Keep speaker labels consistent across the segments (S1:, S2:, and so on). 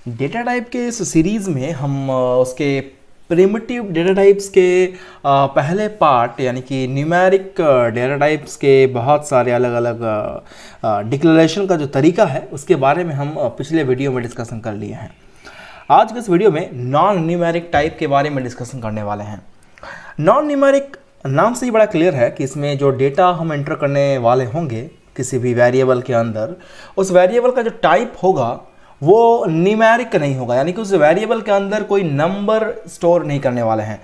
S1: Data type के इस series में हम उसके प्रिमिटिव डेटा टाइप्स के पहले पार्ट यानी कि न्यूमेरिक डेटा टाइप्स के बहुत सारे अलग अलग डिक्लेरेशन का जो तरीका है उसके बारे में हम पिछले वीडियो में डिस्कशन कर लिए हैं। आज के इस वीडियो में नॉन न्यूमेरिक टाइप के बारे में डिस्कशन करने वाले हैं। नॉन न्यूमेरिक नाम से ही बड़ा क्लियर है कि इसमें जो डेटा हम एंटर करने वाले होंगे किसी भी वेरिएबल के अंदर, उस वेरिएबल का जो टाइप होगा वो न्यूमेरिक नहीं होगा, यानी कि उस वेरिएबल के अंदर कोई नंबर स्टोर नहीं करने वाले हैं।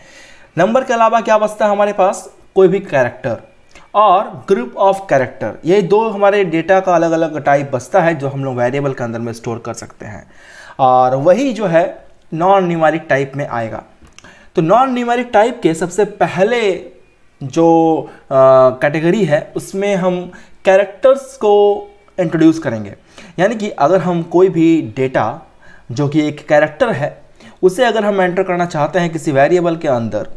S1: नंबर के अलावा क्या बचता है हमारे पास? कोई भी कैरेक्टर और ग्रुप ऑफ कैरेक्टर, ये दो हमारे डेटा का अलग अलग टाइप बचता है जो हम लोग वेरिएबल के अंदर में स्टोर कर सकते हैं, और वही जो है नॉन न्यूमेरिक टाइप में आएगा। तो नॉन न्यूमेरिक टाइप के सबसे पहले जो कैटेगरी है उसमें हम कैरेक्टर्स को इंट्रोड्यूस करेंगे। यानी कि अगर हम कोई भी डेटा जो कि एक कैरेक्टर है उसे अगर हम एंटर करना चाहते हैं किसी वेरिएबल के अंदर,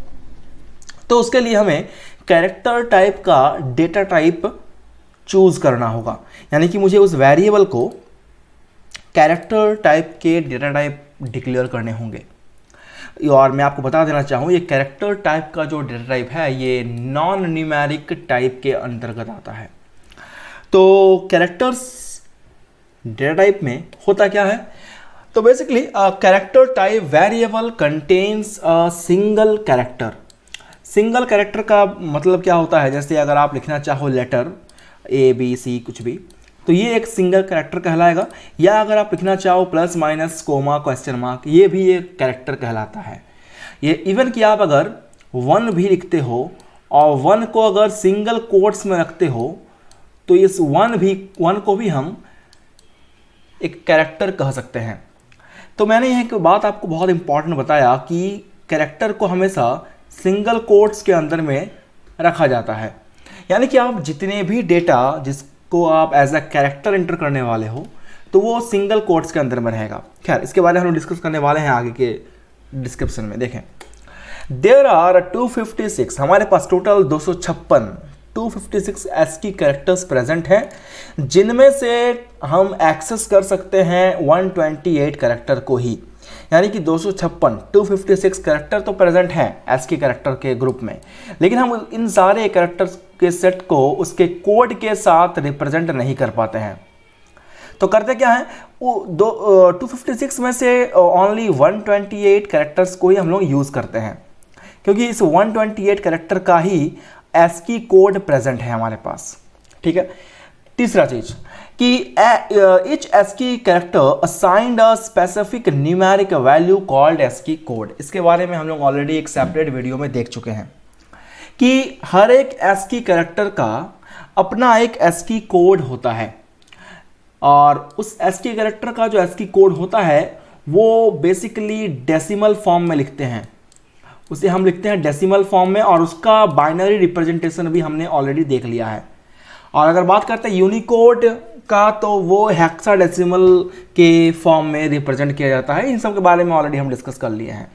S1: तो उसके लिए हमें कैरेक्टर टाइप का डेटा टाइप चूज करना होगा। यानी कि मुझे उस वेरिएबल को कैरेक्टर टाइप के डेटा टाइप डिक्लेयर करने होंगे। और मैं आपको बता देना चाहूँ ये कैरेक्टर टाइप का जो डेटा टाइप है ये नॉन न्यूमेरिक टाइप के अंतर्गत आता है। तो कैरेक्टर्स डेटा टाइप में होता क्या है? तो basically character type variable contains a single character. Single character का मतलब क्या होता है? जैसे अगर आप लिखना चाहो लेटर ए बी सी कुछ भी, तो ये एक सिंगल कैरेक्टर कहलाएगा। या अगर आप लिखना चाहो plus minus comma question mark, ये भी एक कैरेक्टर कहलाता है। ये इवन कि आप अगर वन भी लिखते हो और वन को अगर सिंगल कोट्स में रखते हो तो इस वन को भी हम एक कैरेक्टर कह सकते हैं। तो मैंने यह एक बात आपको बहुत इंपॉर्टेंट बताया कि कैरेक्टर को हमेशा सिंगल कोट्स के अंदर में रखा जाता है। यानी कि आप जितने भी डेटा जिसको आप एज अ कैरेक्टर एंटर करने वाले हो तो वो सिंगल कोट्स के अंदर में रहेगा। खैर, इसके बारे में हम डिस्कस करने वाले हैं आगे के डिस्क्रिप्शन में। देखें, देयर आर 256, हमारे पास टोटल 256 ASCII कैरेक्टर्स प्रेजेंट हैं, जिनमें से हम एक्सेस कर सकते हैं 128 कैरेक्टर को ही। यानी कि 256 कैरेक्टर तो प्रेजेंट हैं ASCII कैरेक्टर के ग्रुप में, लेकिन हम इन सारे कैरेक्टर्स के सेट को उसके कोड के साथ रिप्रेजेंट नहीं कर पाते हैं। तो करते क्या है, वो 256 में से ओनली 128 कैरेक्टर्स को ही हम लोग यूज़ करते हैं, क्योंकि इस 128 कैरेक्टर का ही ASCII कोड प्रेजेंट है हमारे पास। ठीक है। तीसरा चीज कि each ASCII character assigned a specific numeric value called ASCII code. इसके बारे में हम लोग ऑलरेडी एक सेपरेट वीडियो में देख चुके हैं कि हर एक ASCII कैरेक्टर का अपना एक ASCII कोड होता है, और उस ASCII कैरेक्टर का जो ASCII कोड होता है वो बेसिकली डेसिमल फॉर्म में लिखते हैं। उसे हम लिखते हैं डेसिमल फॉर्म में, और उसका बाइनरी रिप्रेजेंटेशन भी हमने ऑलरेडी देख लिया है। और अगर बात करते हैं यूनिकोड का, तो वो हेक्साडेसिमल के फॉर्म में रिप्रेजेंट किया जाता है। इन सब के बारे में ऑलरेडी हम डिस्कस कर लिए हैं।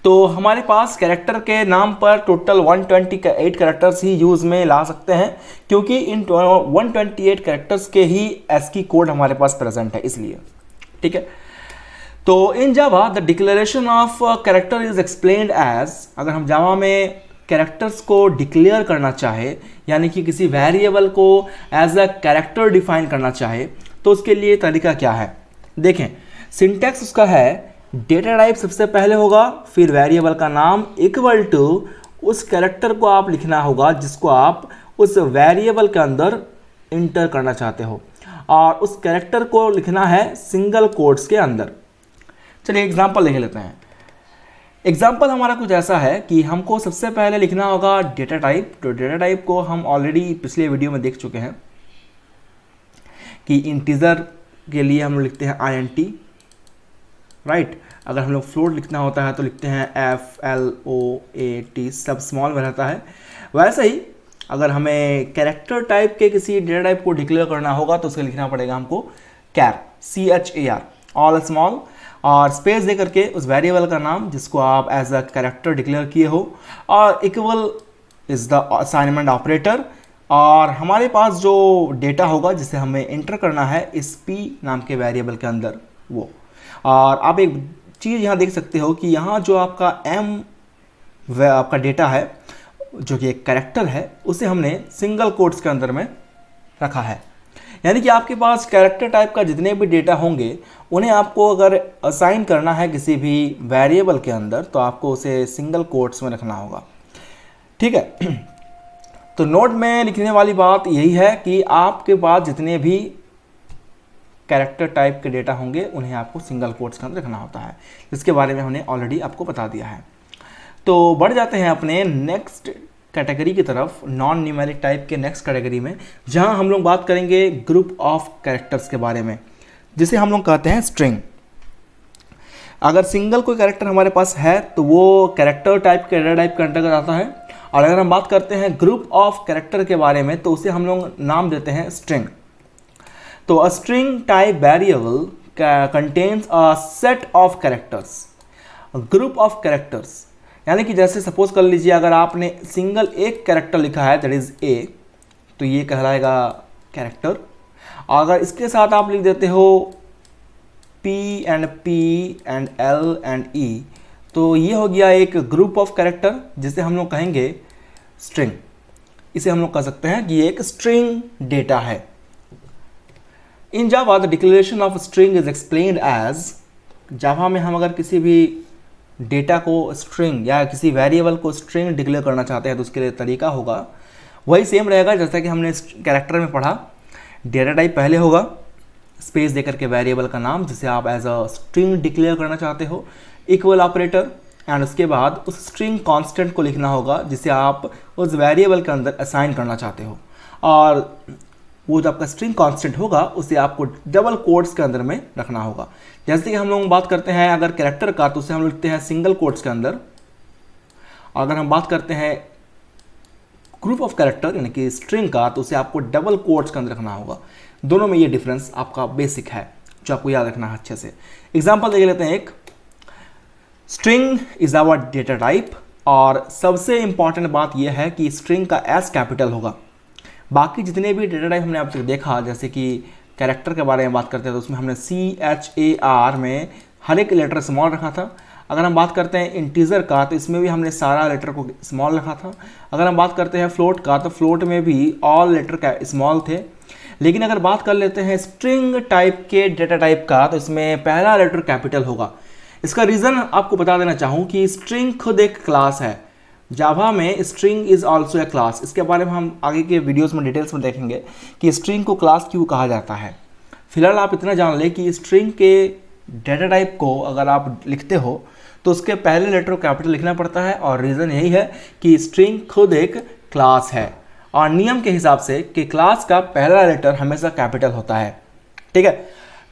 S1: तो हमारे पास कैरेक्टर के नाम पर टोटल 128 कैरेक्टर्स ही यूज में ला सकते हैं, क्योंकि इन 128 कैरेक्टर्स के ही ASCII कोड हमारे पास प्रेजेंट है, इसलिए। ठीक है। तो in Java the declaration of character is explained as, अगर हम जावा में कैरेक्टर्स को डिक्लेयर करना चाहे, यानी कि किसी वेरिएबल को एज अ कैरेक्टर डिफाइन करना चाहे, तो उसके लिए तरीका क्या है? देखें, सिंटैक्स उसका है डेटा टाइप सबसे पहले होगा, फिर वेरिएबल का नाम इक्वल टू उस कैरेक्टर को आप लिखना होगा जिसको आप उस वेरिएबल के अंदर इंटर करना चाहते हो, और उस कैरेक्टर को लिखना है सिंगल कोट्स के अंदर। चलिए एग्जाम्पल देख लेते हैं। एग्जाम्पल हमारा कुछ ऐसा है कि हमको सबसे पहले लिखना होगा डेटा टाइप। तो डेटा टाइप को हम ऑलरेडी पिछले वीडियो में देख चुके हैं कि इंटीजर के लिए हम लिखते हैं INT, राइट। अगर हम लोग फ्लोट लिखना होता है तो लिखते हैं FLOAT, सब स्मॉल में रहता है। वैसे ही अगर हमें कैरेक्टर टाइप के किसी डेटा टाइप को डिक्लेयर करना होगा तो उसके लिखना पड़ेगा हमको CHAR, ऑल स्मॉल, और स्पेस दे करके उस वेरिएबल का नाम जिसको आप एज अ कैरेक्टर डिक्लेयर किए हो, और equal is the assignment operator, और हमारे पास जो डेटा होगा जिसे हमें एंटर करना है इस P नाम के वेरिएबल के अंदर, वो और आप एक चीज़ यहाँ देख सकते हो कि यहाँ जो आपका वह आपका डेटा है जो कि एक कैरेक्टर है, उसे हमने सिंगल कोट्स के अंदर में रखा है। यानी कि आपके पास कैरेक्टर टाइप का जितने भी डेटा होंगे उन्हें आपको अगर असाइन करना है किसी भी वेरिएबल के अंदर तो आपको उसे सिंगल कोट्स में रखना होगा। ठीक है। तो नोट में लिखने वाली बात यही है कि आपके पास जितने भी कैरेक्टर टाइप के डेटा होंगे उन्हें आपको सिंगल कोट्स के अंदर रखना होता है, जिसके बारे में हमने ऑलरेडी आपको बता दिया है। तो बढ़ जाते हैं अपने नेक्स्ट कैटेगरी की तरफ, नॉन न्यूमेरिक टाइप के नेक्स्ट कैटेगरी में, जहां हम लोग बात करेंगे ग्रुप ऑफ कैरेक्टर्स के बारे में, जिसे हम लोग कहते हैं स्ट्रिंग। अगर सिंगल कोई कैरेक्टर हमारे पास है तो वो कैरेक्टर टाइप के डेटा टाइप के अंतर्गत आता है, और अगर हम बात करते हैं ग्रुप ऑफ कैरेक्टर के बारे में तो उसे हम लोग नाम देते हैं स्ट्रिंग। तो a string type variable contains a set of characters, group of characters. यानी कि जैसे सपोज कर लीजिए अगर आपने सिंगल एक कैरेक्टर लिखा है दैट इज ए, तो ये कहलाएगा कैरेक्टर। अगर इसके साथ आप लिख देते हो P and L and E, तो ये हो गया एक ग्रुप ऑफ कैरेक्टर जिसे हम लोग कहेंगे स्ट्रिंग। इसे हम लोग कह सकते हैं कि ये एक स्ट्रिंग डेटा है। In Java the declaration of string is explained as, Java में हम अगर किसी भी डेटा को स्ट्रिंग या किसी वेरिएबल को स्ट्रिंग डिक्लेयर करना चाहते हैं तो उसके लिए तरीका होगा वही सेम रहेगा जैसा कि हमने कैरेक्टर में पढ़ा। डेटा टाइप पहले होगा, स्पेस देकर के वेरिएबल का नाम जिसे आप एज अ स्ट्रिंग डिक्लेयर करना चाहते हो, इक्वल ऑपरेटर, एंड उसके बाद उस स्ट्रिंग कांस्टेंट को लिखना होगा जिसे आप उस वेरिएबल के अंदर असाइन करना चाहते हो, और वो जो आपका स्ट्रिंग कांस्टेंट होगा उसे आपको डबल कोट्स के अंदर में रखना होगा। जैसे कि हम लोग बात करते हैं अगर कैरेक्टर का तो उसे हम लिखते हैं सिंगल कोट्स के अंदर, अगर हम बात करते हैं ग्रुप ऑफ कैरेक्टर यानी कि स्ट्रिंग का तो उसे आपको डबल कोट्स के अंदर रखना होगा। दोनों में ये डिफरेंस आपका बेसिक है जो आपको याद रखना है अच्छे से। एग्जाम्पल देख लेते हैं एक, string is our data type, और सबसे इंपॉर्टेंट बात यह है कि स्ट्रिंग का एस कैपिटल होगा। बाकी जितने भी डेटा टाइप हमने आपसे देखा, जैसे कि कैरेक्टर के बारे में बात करते हैं तो उसमें हमने CHAR में हर एक लेटर स्मॉल रखा था। अगर हम बात करते हैं इंटीजर का तो इसमें भी हमने सारा लेटर को स्मॉल रखा था। अगर हम बात करते हैं फ्लोट का तो फ्लोट में भी ऑल लेटर का स्मॉल थे। लेकिन अगर बात कर लेते हैं स्ट्रिंग टाइप के डेटा टाइप का तो इसमें पहला लेटर कैपिटल होगा। इसका रीज़न आपको बता देना चाहूँ कि स्ट्रिंग खुद एक क्लास है। जावा में string is also a class, इसके बारे में हम आगे के वीडियोस में डिटेल्स में देखेंगे कि स्ट्रिंग को क्लास क्यों कहा जाता है। फिलहाल आप इतना जान लें कि स्ट्रिंग के डेटा टाइप को अगर आप लिखते हो तो उसके पहले लेटर को कैपिटल लिखना पड़ता है, और रीज़न यही है कि स्ट्रिंग खुद एक क्लास है और नियम के हिसाब से कि क्लास का पहला लेटर हमेशा कैपिटल होता है। ठीक है,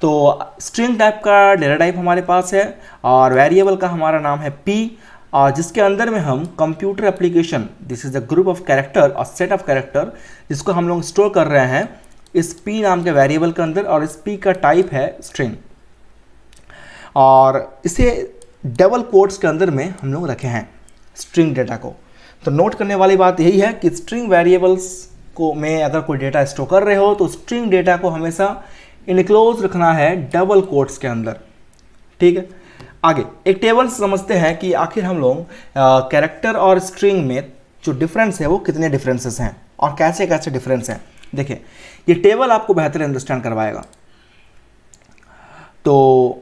S1: तो स्ट्रिंग टाइप का डेटा टाइप हमारे पास है और वेरिएबल का हमारा नाम है P, और जिसके अंदर में हम computer application, this is the group of character और सेट ऑफ कैरेक्टर जिसको हम लोग स्टोर कर रहे हैं इस P नाम के वेरिएबल के अंदर, और इस P का टाइप है स्ट्रिंग, और इसे डबल कोट्स के अंदर में हम लोग रखे हैं स्ट्रिंग डेटा को। तो नोट करने वाली बात यही है कि स्ट्रिंग वेरिएबल्स को में अगर कोई डेटा स्टोर कर रहे हो तो स्ट्रिंग डेटा को हमेशा इनक्लोज रखना है डबल कोट्स के अंदर। ठीक है, आगे एक टेबल समझते हैं कि आखिर हम लोग कैरेक्टर और स्ट्रिंग में जो डिफरेंस है वो कितने डिफरेंसेस हैं और कैसे कैसे डिफरेंस हैं। देखिए ये टेबल आपको बेहतर अंडरस्टैंड करवाएगा। तो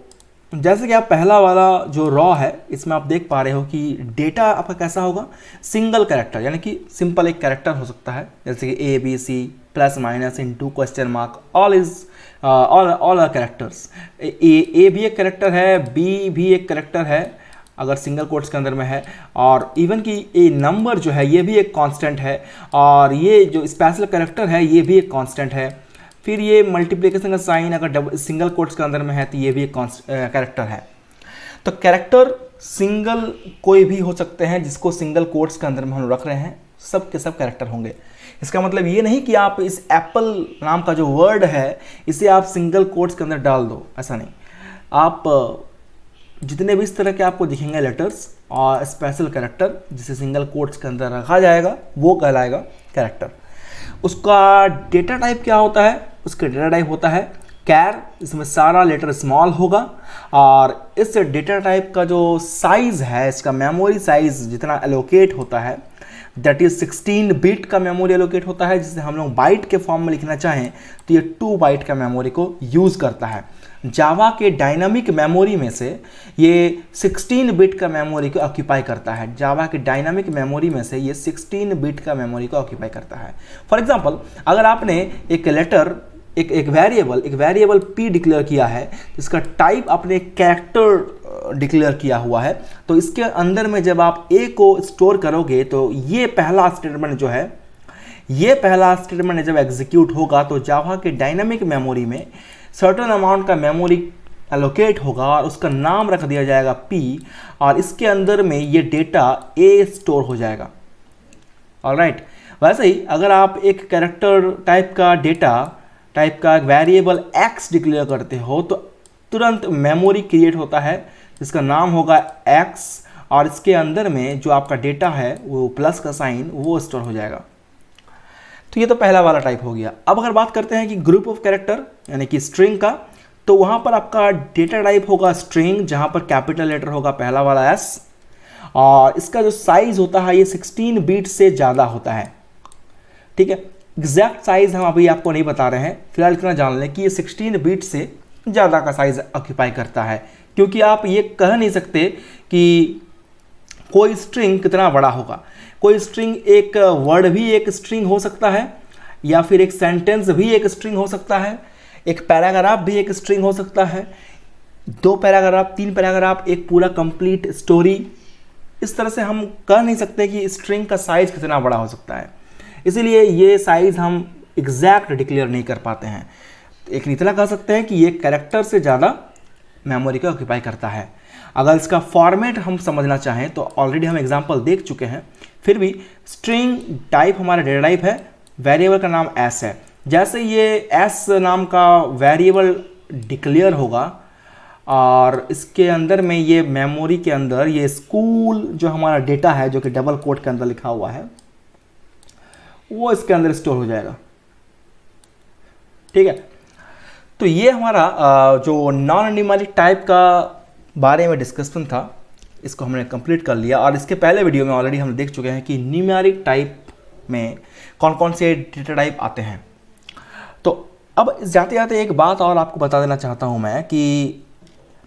S1: जैसे कि आप पहला वाला जो रॉ है इसमें आप देख पा रहे हो कि डेटा आपका कैसा होगा, सिंगल कैरेक्टर, यानी कि सिंपल एक कैरेक्टर हो सकता है जैसे कि ABC plus minus into question mark, all is all are characters. A भी एक कैरेक्टर है, बी भी एक कैरेक्टर है अगर सिंगल कोट्स के अंदर में है, और इवन कि ए नंबर जो है ये भी एक कांस्टेंट है, और ये जो स्पेशल कैरेक्टर है ये भी एक कांस्टेंट है। फिर ये मल्टीप्लिकेशन का साइन अगर सिंगल कोट्स के अंदर में है तो ये भी एक कैरेक्टर है। तो कैरेक्टर सिंगल कोई भी हो सकते हैं जिसको सिंगल कोट्स के अंदर में हम रख रहे हैं, सब के सब कैरेक्टर होंगे। इसका मतलब ये नहीं कि आप इस एप्पल नाम का जो वर्ड है इसे आप सिंगल कोट्स के अंदर डाल दो, ऐसा नहीं। आप जितने भी इस तरह के आपको दिखेंगे लेटर्स और स्पेशल कैरेक्टर जिसे सिंगल कोट्स के अंदर रखा जाएगा वो कहलाएगा कैरेक्टर। उसका डेटा टाइप क्या होता है, उसका डेटा टाइप होता है कैर, इसमें सारा लेटर स्मॉल होगा और इस डेटा टाइप का जो साइज़ है, इसका मेमोरी साइज़ जितना एलोकेट होता है दैट इज़ 16 बिट का मेमोरी एलोकेट होता है, जिसे हम लोग बाइट के फॉर्म में लिखना चाहें तो ये 2 बाइट का मेमोरी को यूज़ करता है। जावा के डायनामिक मेमोरी में से ये 16 बिट का मेमोरी को ऑक्यूपाई करता है। जावा के डायनामिक मेमोरी में से ये 16 बिट का मेमोरी को ऑक्यूपाई करता है। फॉर एग्जांपल, अगर आपने एक लेटर एक वेरिएबल p डिक्लेयर किया है, जिसका टाइप आपने कैरेक्टर डिक्लेयर किया हुआ है, तो इसके अंदर में जब आप a को स्टोर करोगे तो ये पहला स्टेटमेंट जो है, ये पहला स्टेटमेंट जब एग्जीक्यूट होगा तो जावा के डायनामिक मेमोरी में सर्टेन अमाउंट का मेमोरी एलोकेट होगा और उसका नाम रख दिया जाएगा p, और इसके अंदर में ये डेटा a स्टोर हो जाएगा। ऑलराइट, वैसे ही अगर आप एक कैरेक्टर टाइप का डेटा टाइप का वेरिएबल x डिक्लेयर करते हो तो तुरंत मेमोरी क्रिएट होता है जिसका नाम होगा x, और इसके अंदर में जो आपका डेटा है वो प्लस का साइन वो स्टोर हो जाएगा। तो ये तो पहला वाला टाइप हो गया। अब अगर बात करते हैं कि ग्रुप ऑफ कैरेक्टर यानी कि स्ट्रिंग का, तो वहाँ पर आपका डेटा टाइप होगा स्ट्रिंग, जहाँ पर कैपिटल लेटर होगा पहला वाला s, और इसका जो साइज होता है ये 16 बीट से ज़्यादा होता है। ठीक है, एग्जैक्ट साइज हम अभी आपको नहीं बता रहे हैं, फिलहाल इतना जान लें कि ये 16 बीट से ज़्यादा का साइज ऑक्यूपाई करता है, क्योंकि आप ये कह नहीं सकते कि कोई स्ट्रिंग कितना बड़ा होगा। कोई स्ट्रिंग, एक वर्ड भी एक स्ट्रिंग हो सकता है, या फिर एक सेंटेंस भी एक स्ट्रिंग हो सकता है, एक पैराग्राफ भी एक स्ट्रिंग हो सकता है, 2 पैराग्राफ, 3 पैराग्राफ, एक पूरा कंप्लीट स्टोरी। इस तरह से हम कह नहीं सकते कि स्ट्रिंग का साइज कितना बड़ा हो सकता है, इसीलिए ये साइज़ हम एग्जैक्ट डिक्लेयर नहीं कर पाते हैं। एक इतना कह सकते हैं कि ये कैरेक्टर से ज़्यादा मेमोरी को ऑक्यूपाई करता है। अगर इसका फॉर्मेट हम समझना चाहें तो ऑलरेडी हम एग्जांपल देख चुके हैं, फिर भी स्ट्रिंग टाइप हमारा डेटा टाइप है, वेरिएबल का नाम s है। जैसे ये s नाम का वेरिएबल डिक्लेयर होगा और इसके अंदर में ये मेमोरी के अंदर ये स्कूल जो हमारा डेटा है, जो कि डबल कोट के अंदर लिखा हुआ है, वो इसके अंदर स्टोर हो जाएगा। ठीक है, तो ये हमारा जो नॉन न्यूमेरिक टाइप का बारे में डिस्कशन था, इसको हमने कंप्लीट कर लिया। और इसके पहले वीडियो में ऑलरेडी हम देख चुके हैं कि न्यूमेरिक टाइप में कौन कौन से डेटा टाइप आते हैं। तो अब जाते जाते एक बात और आपको बता देना चाहता हूं मैं कि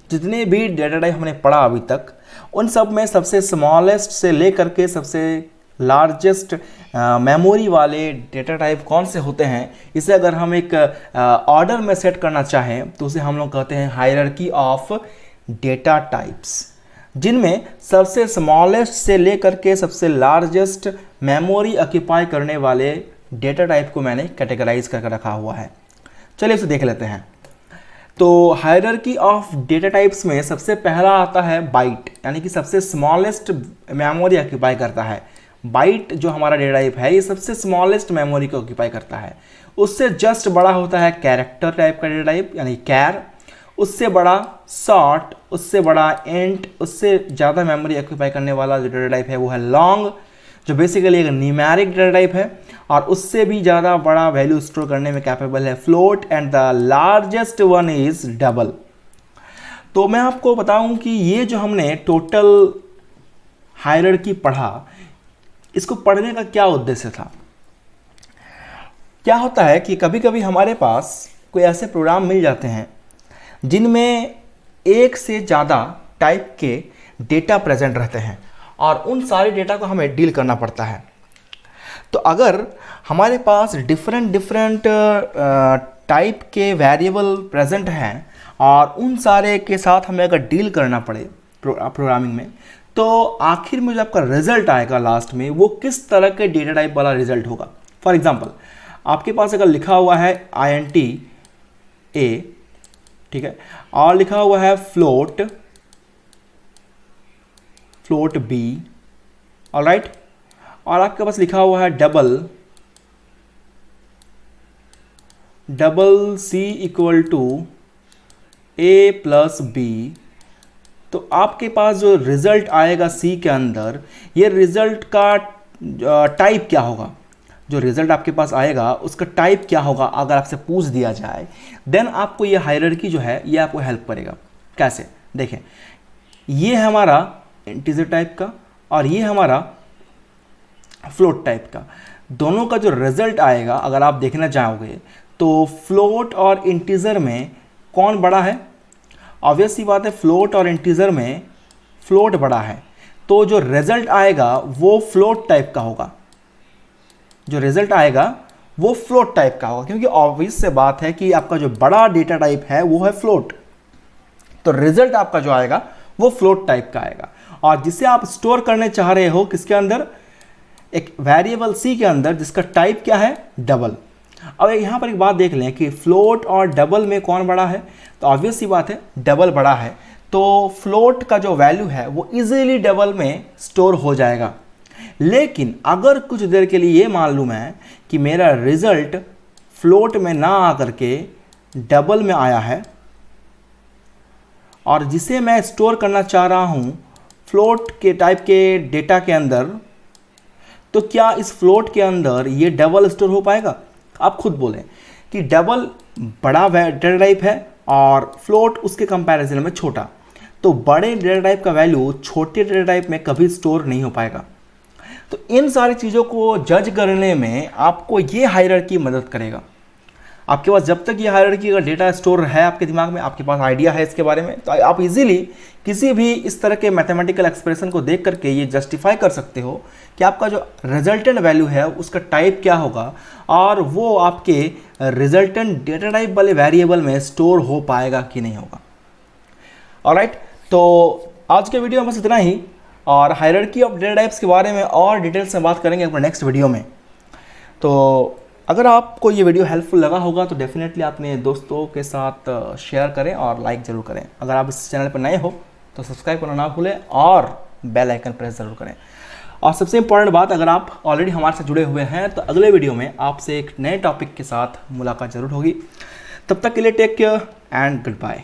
S1: जितने भी डेटा टाइप हमने पढ़ा अभी तक, उन सब में सबसे स्मॉलेस्ट से लेकर के सबसे लार्जेस्ट मेमोरी वाले डेटा टाइप कौन से होते हैं, इसे अगर हम एक ऑर्डर में सेट करना चाहें तो उसे हम लोग कहते हैं हायरार्की ऑफ डेटा टाइप्स, जिनमें सबसे स्मॉलेस्ट से लेकर के सबसे लार्जेस्ट मेमोरी ऑक्यूपाई करने वाले डेटा टाइप को मैंने कैटेगराइज करके रखा हुआ है। चलिए उसे देख लेते हैं। तो हायरार्की ऑफ डेटा टाइप्स में सबसे पहला आता है बाइट, यानी कि सबसे स्मॉलेस्ट मेमोरी ऑक्यूपाई करता है। बाइट जो हमारा डेटा टाइप है ये सबसे स्मॉलेस्ट मेमोरी को ऑक्यूपाई करता है। उससे जस्ट बड़ा होता है कैरेक्टर टाइप का डेटा टाइप यानी कैर, उससे बड़ा शॉर्ट, उससे बड़ा एंट, उससे ज़्यादा मेमोरी ऑक्यूपाई करने वाला जो डेटा टाइप है वो है लॉन्ग, जो बेसिकली एक न्यूमेरिक डेटा टाइप है, और उससे भी ज़्यादा बड़ा वैल्यू स्टोर करने में कैपेबल है float, and the largest one is double. तो मैं आपको बताऊं कि ये जो हमने टोटल हायरार्की पढ़ा, इसको पढ़ने का क्या उद्देश्य था। क्या होता है कि कभी कभी हमारे पास कोई ऐसे प्रोग्राम मिल जाते हैं जिनमें एक से ज़्यादा टाइप के डेटा प्रेजेंट रहते हैं और उन सारे डेटा को हमें डील करना पड़ता है। तो अगर हमारे पास डिफरेंट टाइप के वेरिएबल प्रेजेंट हैं और उन सारे के साथ हमें अगर डील करना पड़े प्रोग्रामिंग में, तो आखिर में जो आपका रिजल्ट आएगा लास्ट में वो किस तरह के डेटा टाइप वाला रिजल्ट होगा। फॉर एग्जांपल, आपके पास अगर लिखा हुआ है INT A, ठीक है, और लिखा हुआ है फ्लोट B, ऑलराइट, और आपके पास लिखा हुआ है double C equal to A plus B, तो आपके पास जो रिजल्ट आएगा C के अंदर, ये रिजल्ट का टाइप क्या होगा। जो रिजल्ट आपके पास आएगा उसका टाइप क्या होगा अगर आपसे पूछ दिया जाए, देन आपको ये हायरार्की जो है ये आपको हेल्प करेगा। कैसे, देखें, ये है हमारा इंटीजर टाइप का और ये हमारा फ्लोट टाइप का। दोनों का जो रिजल्ट आएगा अगर आप देखना चाहोगे तो फ्लोट और इंटीजर में कौन बड़ा है? ऑब्वियस सी बात है, फ्लोट और इंटीजर में फ्लोट बड़ा है, तो जो रिजल्ट आएगा वो फ्लोट टाइप का होगा। जो रिजल्ट आएगा वो फ्लोट टाइप का होगा, क्योंकि ऑब्वियस से बात है कि आपका जो बड़ा डेटा टाइप है वो है फ्लोट, तो रिजल्ट आपका जो आएगा वो फ्लोट टाइप का आएगा। और जिसे आप स्टोर करने चाह रहे हो किसके अंदर? एक वेरिएबल सी के अंदर, जिसका टाइप क्या है? डबल। अब यहाँ पर एक बात देख लें कि फ्लोट और डबल में कौन बड़ा है, तो ऑब्वियस सी बात है डबल बड़ा है, तो फ्लोट का जो वैल्यू है वो इजीली डबल में स्टोर हो जाएगा। लेकिन अगर कुछ देर के लिए ये मालूम है कि मेरा रिजल्ट फ्लोट में ना आकर के डबल में आया है और जिसे मैं स्टोर करना चाह रहा हूँ फ्लोट के टाइप के डेटा के अंदर, तो क्या इस फ्लोट के अंदर ये डबल स्टोर हो पाएगा? आप खुद बोलें कि डबल बड़ा डेटा टाइप है और फ्लोट उसके कंपैरिजन में छोटा, तो बड़े डेटा टाइप का वैल्यू छोटे डेटा टाइप में कभी स्टोर नहीं हो पाएगा। तो इन सारी चीज़ों को जज करने में आपको ये हायरार्की मदद करेगा। आपके पास जब तक ये हायरार्की का डेटा स्टोर है आपके दिमाग में, आपके पास आइडिया है इसके बारे में, तो आप इजीली किसी भी इस तरह के मैथमेटिकल एक्सप्रेशन को देख करके ये जस्टिफाई कर सकते हो कि आपका जो रिजल्टेंट वैल्यू है उसका टाइप क्या होगा और वो आपके रिजल्टेंट डेटा टाइप वाले वेरिएबल में स्टोर हो पाएगा कि नहीं होगा। ऑलराइट, तो आज के वीडियो में बस इतना ही, और हायरार्की ऑफ डेटा टाइप्स के बारे में और डिटेल्स में बात करेंगे अपने नेक्स्ट वीडियो में। तो अगर आपको ये वीडियो हेल्पफुल लगा होगा तो डेफिनेटली अपने दोस्तों के साथ शेयर करें और लाइक ज़रूर करें। अगर आप इस चैनल पर नए हो तो सब्सक्राइब करना ना भूलें और बेल आइकन प्रेस ज़रूर करें। और सबसे इंपॉर्टेंट बात, अगर आप ऑलरेडी हमारे साथ जुड़े हुए हैं तो अगले वीडियो में आपसे एक नए टॉपिक के साथ मुलाकात ज़रूर होगी। तब तक के लिए take care and good bye.